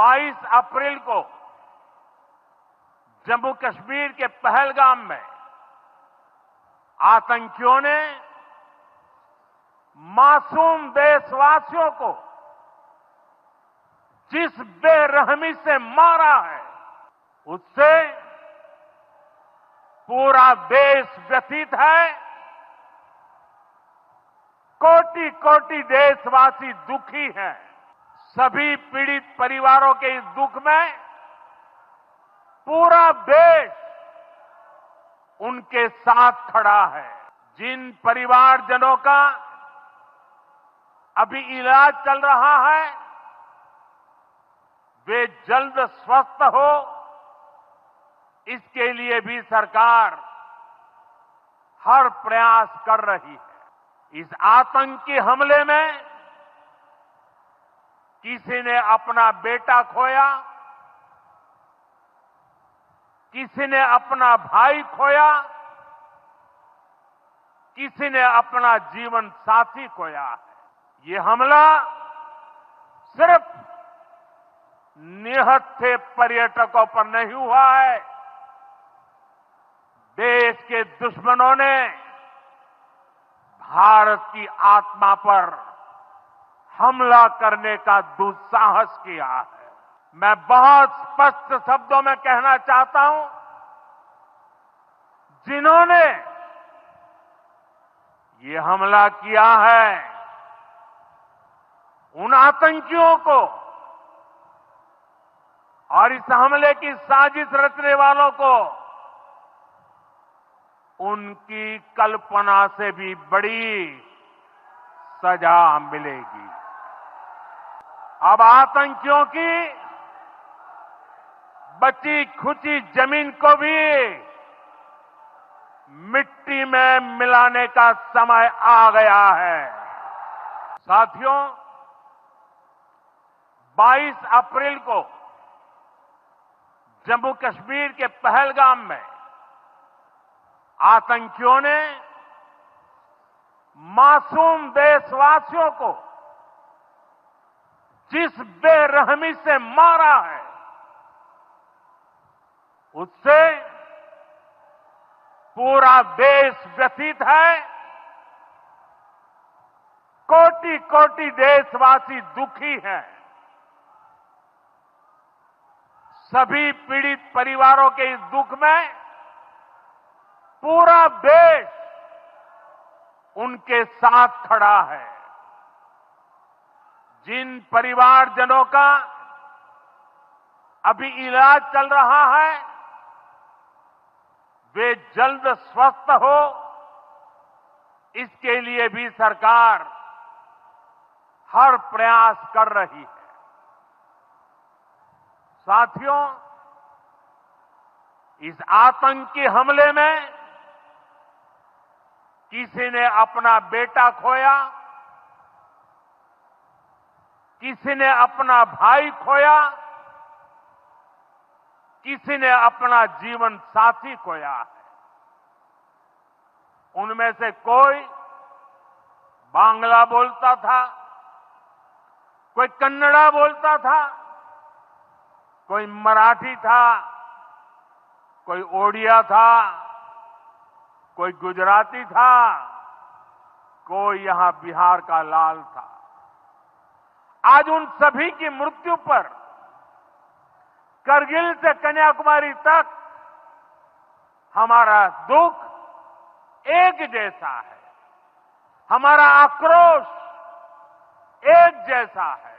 22 अप्रैल को जम्मू कश्मीर के पहलगाम में आतंकियों ने मासूम देशवासियों को जिस बेरहमी से मारा है, उससे पूरा देश व्यथित है। कोटि कोटि देशवासी दुखी हैं। सभी पीड़ित परिवारों के इस दुख में पूरा देश उनके साथ खड़ा है। जिन परिवारजनों का अभी इलाज चल रहा है, वे जल्द स्वस्थ हो, इसके लिए भी सरकार हर प्रयास कर रही है। इस आतंकी हमले में किसी ने अपना बेटा खोया, किसी ने अपना भाई खोया, किसी ने अपना जीवन साथी खोया है। ये हमला सिर्फ निहत्थे पर्यटकों पर नहीं हुआ है। देश के दुश्मनों ने भारत की आत्मा पर हमला करने का दुस्साहस किया है। मैं बहुत स्पष्ट शब्दों में कहना चाहता हूं, जिन्होंने ये हमला किया है, उन आतंकियों को और इस हमले की साजिश रचने वालों को उनकी कल्पना से भी बड़ी सजा मिलेगी। अब आतंकियों की बची खुची जमीन को भी मिट्टी में मिलाने का समय आ गया है। साथियों, 22 अप्रैल को जम्मू कश्मीर के पहलगाम में आतंकियों ने मासूम देशवासियों को जिस बेरहमी से मारा है, उससे पूरा देश व्यथित है। कोटि कोटि देशवासी दुखी हैं। सभी पीड़ित परिवारों के इस दुख में पूरा देश उनके साथ खड़ा है। जिन परिवारजनों का अभी इलाज चल रहा है, वे जल्द स्वस्थ हो, इसके लिए भी सरकार हर प्रयास कर रही है। साथियों, इस आतंकी हमले में किसी ने अपना बेटा खोया, किसी ने अपना भाई खोया, किसी ने अपना जीवन साथी खोया है। उनमें से कोई बांग्ला बोलता था, कोई कन्नड़ा बोलता था, कोई मराठी था, कोई ओडिया था, कोई गुजराती था, कोई यहां बिहार का लाल था। आज उन सभी की मृत्यु पर करगिल से कन्याकुमारी तक हमारा दुख एक जैसा है, हमारा आक्रोश एक जैसा है।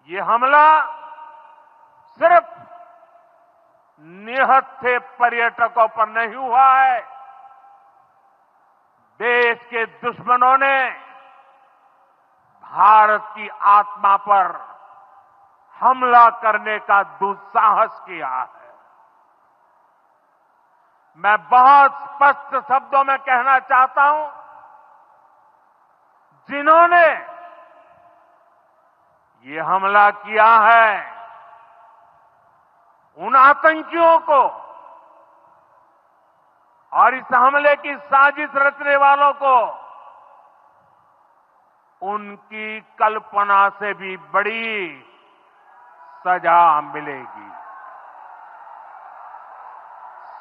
ये हमला सिर्फ निहत्थे पर्यटकों पर नहीं हुआ है। देश के दुश्मनों ने भारत की आत्मा पर हमला करने का दुस्साहस किया है। मैं बहुत स्पष्ट शब्दों में कहना चाहता हूं, जिन्होंने ये हमला किया है, उन आतंकियों को और इस हमले की साजिश रचने वालों को उनकी कल्पना से भी बड़ी सजा मिलेगी,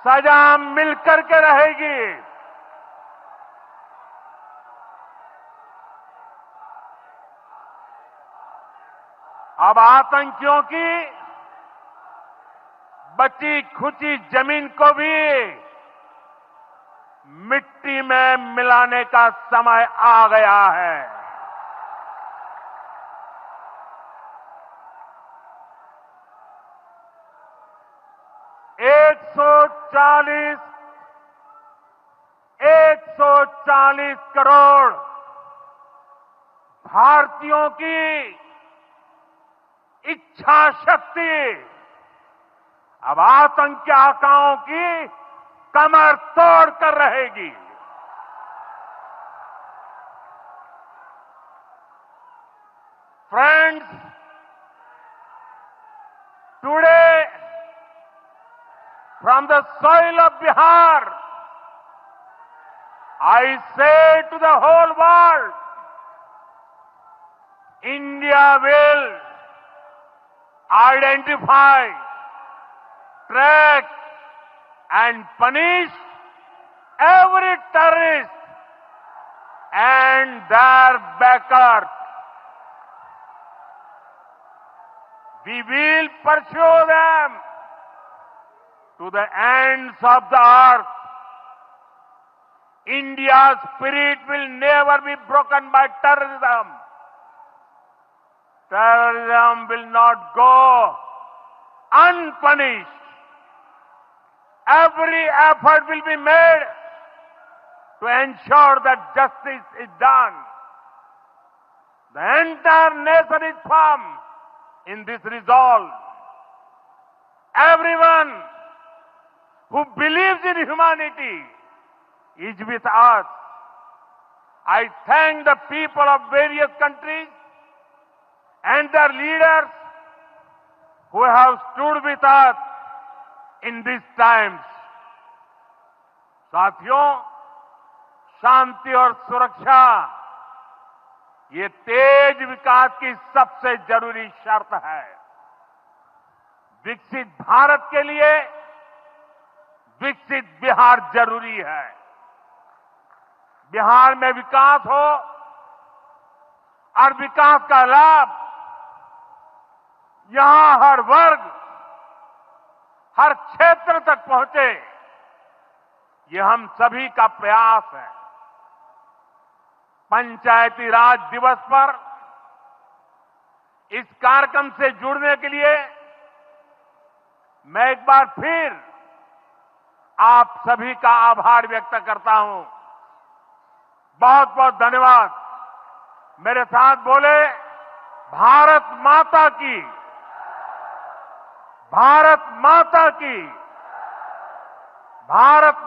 सजा मिलकर के रहेगी। अब आतंकियों की बची खुची जमीन को भी मिट्टी में मिलाने का समय आ गया है। एक सौ चालीस करोड़ भारतीयों की इच्छा शक्ति अब आतंकी आकाओं की कमर तोड़ कर रहेगी। Friends, today from the soil of Bihar, I say to the whole world, India will identify, track and punish every terrorist and their backers. We will pursue them to the ends of the earth. India's spirit will never be broken by terrorism. Terrorism will not go unpunished. Every effort will be made to ensure that justice is done. The entire nation is firm in this resolve. Everyone who believes in humanity is with us. I thank the people of various countries and their leaders who have stood with us in these times. साथियों, शांति और सुरक्षा ये तेज विकास की सबसे जरूरी शर्त है। विकसित भारत के लिए विकसित बिहार जरूरी है। बिहार में विकास हो और विकास का लाभ यहां हर वर्ग, हर क्षेत्र तक पहुंचे, ये हम सभी का प्रयास है। पंचायती राज दिवस पर इस कार्यक्रम से जुड़ने के लिए मैं एक बार फिर आप सभी का आभार व्यक्त करता हूं। बहुत बहुत धन्यवाद। मेरे साथ बोले, भारत माता की, भारत माता की, भारत